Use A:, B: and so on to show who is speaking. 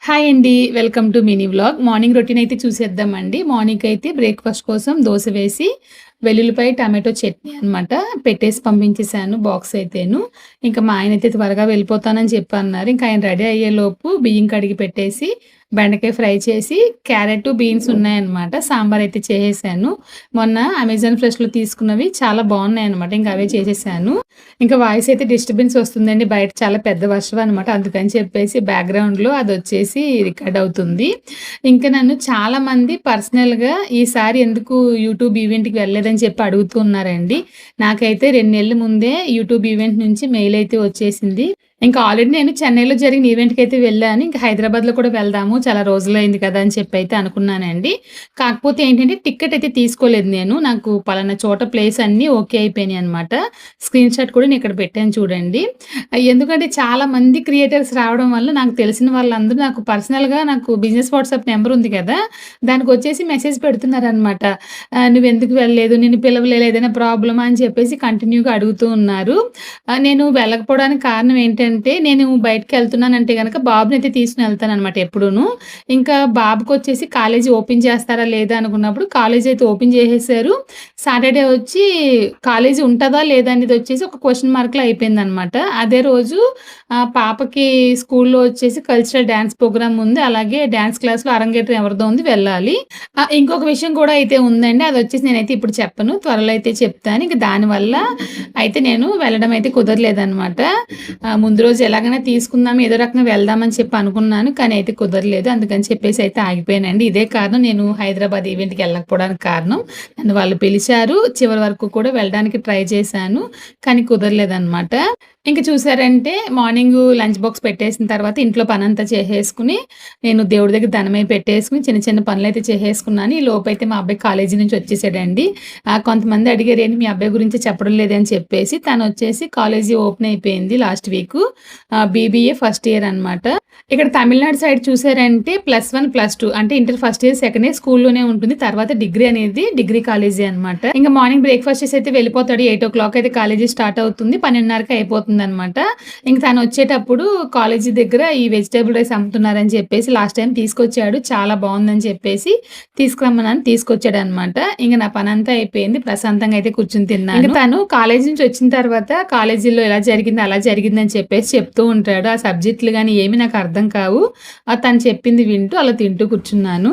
A: Hi అండి. Welcome to mini vlog. Morning routine అయితే చూసేద్దామండి. మార్నింగ్ అయితే బ్రేక్‌ఫాస్ట్ కోసం దోస వేసి, వెల్లుల్లిపాయ, టమాటో చట్నీ అనమాట పెట్టేసి పంపించేసాను బాక్స్ అయితేను. ఇంకా మా ఆయనైతే త్వరగా వెళ్ళిపోతానని చెప్పి అన్నారు. ఇంకా ఆయన రెడీ అయ్యేలోపు బియ్యం కడిగి పెట్టేసి, బెండకాయ ఫ్రై చేసి, క్యారెట్, బీన్స్ ఉన్నాయన్నమాట. సాంబార్ అయితే చేసేసాను. మొన్న అమెజాన్ ఫ్రెష్‌లో తీసుకున్నవి చాలా బాగున్నాయన్నమాట. ఇంకా అవే చేసేసాను. ఇంకా వాయిస్ అయితే డిస్టర్బెన్స్ వస్తుందండి. బయట చాలా పెద్ద వర్షం అనమాట. అందుకని చెప్పేసి బ్యాక్‌గ్రౌండ్‌లో అదొచ్చేసి రికార్డ్ అవుతుంది. ఇంకా నన్ను చాలామంది పర్సనల్‌గా ఈసారి ఎందుకు యూట్యూబ్ ఈవెంట్‌కి వెళ్ళలేదని చెప్పి అడుగుతూ ఉన్నారండి. నాకైతే 2 నెలల ముందే యూట్యూబ్ ఈవెంట్ నుంచి మెయిల్ అయితే వచ్చేసింది. ఇంకా ఆల్రెడీ నేను చెన్నైలో జరిగిన ఈవెంట్‌కైతే వెళ్ళాను. ఇంకా హైదరాబాద్‌లో కూడా వెళ్దాము. చాలా రోజులైంది కదా! అని చెప్పైతే అనుకున్నానండి. కాకపోతే ఏంటంటే టికెట్ అయితే తీసుకోలేదు నేను. నాకు పలానా చోట ప్లేస్ అన్నీ ఓకే అయిపోయినాయన్నమాట. స్క్రీన్‌షాట్ కూడా నేను ఇక్కడ పెట్టాను చూడండి. ఎందుకంటే చాలా మంది క్రియేటర్స్ రావడం వల్ల నాకు తెలిసిన వాళ్ళందరూ నాకు పర్సనల్‌గా నాకు బిజినెస్ వాట్సాప్ నంబర్ ఉంది కదా! దానికొచ్చేసి మెసేజ్ పెడుతున్నారనమాట. "నువ్వెందుకు వెళ్ళలేదు? నిన్ను పిలవలేదు. ఏదైనా ప్రాబ్లమా?" అని చెప్పేసి కంటిన్యూగా అడుగుతూ ఉన్నారు. నేను వెళ్ళకపోవడానికి కారణం ఏంటంటే, నేను బయటికెళ్తున్నానంటే గనక బాబునైతే తీసుకొని ఎళ్తాననమాట ఎప్పుడూను. ఇంకా బాబుకొచ్చేసి కాలేజీ ఓపెన్ చేస్తారా లేదా అనుకున్నప్పుడు కాలేజీ అయితే ఓపెన్ చేసేసారు. సాటర్‌డే వచ్చి కాలేజీ ఉంటదా లేదా అనేదొచ్చేసి ఒక క్వెషన్ మార్క్‌లో అయిపోయిందనమాట. అదే రోజు పాపకి స్కూల్లో వచ్చేసి కల్చరల్ డాన్స్ ప్రోగ్రామ్ ఉంది. అలాగే డాన్స్ క్లాస్‌లో అరంగేట్రం ఎవరిదో ఉంది వెళ్ళాలి. ఇంకొక విషయం కూడా అయితే ఉందండి. అదొచ్చేసి నేనైతే ఇప్పుడు చెప్పను. త్వరలో అయితే చెప్తాను. ఇంక దానివల్ల అయితే నేను వెళ్ళడం అయితే కుదరలేదనమాట. ముందు రోజు ఎలాగైనా తీసుకుందాం, ఏదో రకంగా వెళ్దామని చెప్పి అనుకున్నాను. కానీ అయితే కుదరలేదు. అందుకని చెప్పేసి అయితే ఆగిపోయానండి. ఇదే కారణం నేను హైదరాబాద్ ఈవెంట్‌కి వెళ్ళకపోవడానికి కారణం. నన్ను వాళ్ళు పిలిచారు. చివరి వరకు కూడా వెళ్ళడానికి ట్రై చేశాను. కానీ కుదరలేదనమాట. ఇంక చూసారంటే మార్నింగు లంచ్ బాక్స్ పెట్టేసిన తర్వాత ఇంట్లో పనంతా చేసేసుకొని, నేను దేవుడి దగ్గర దండమయి పెట్టేసుకొని చిన్న చిన్న పనులైతే చేసేసుకున్నాను. ఈ లోపైతే మా అబ్బాయి కాలేజీ నుంచి వచ్చేసాడండి. కొంతమంది అడిగారు ఏంటి మీ అబ్బాయి గురించి చెప్పడం లేదని చెప్పేసి, తనొచ్చేసి కాలేజీ ఓపెన్ అయిపోయింది last week. BBA first year అనమాట. ఇక్కడ తమిళనాడు సైడ్ చూసారంటే +1, +2 అంటే inter first year, second year స్కూల్లోనే ఉంటుంది. తర్వాత డిగ్రీ అనేది డిగ్రీ కాలేజీ అనమాట. ఇంక మార్నింగ్ బ్రేక్‌ఫాస్ట్ చేసి అయితే వెళ్ళిపోతాడు. 8:00 అయితే కాలేజీ స్టార్ట్ అవుతుంది. 12:30కి అయిపోతుందనమాట. ఇంక తను వచ్చేటప్పుడు కాలేజీ దగ్గర ఈ వెజిటబుల్ రైస్ అమ్ముతున్నారని చెప్పేసి లాస్ట్ టైమ్ తీసుకొచ్చాడు. చాలా బావుందని చెప్పేసి తీసుకురమ్మన్నాను తీసుకొచ్చాడనమాట. ఇంక నా పనంతా అయిపోయింది. ప్రశాంతంగా అయితే కూర్చొని తిన్నాను. ఇంక తను కాలేజీ నుంచి వచ్చిన తర్వాత కాలేజీలో ఇలా జరిగింది, అలా జరిగిందని చెప్పేసి చెప్తూ ఉంటాడు. ఆ సబ్జెక్టులు గాని ఏమి నాకు అర్థం కావు. తను చెప్పింది వింటూ అలా తింటూ కూర్చున్నాను.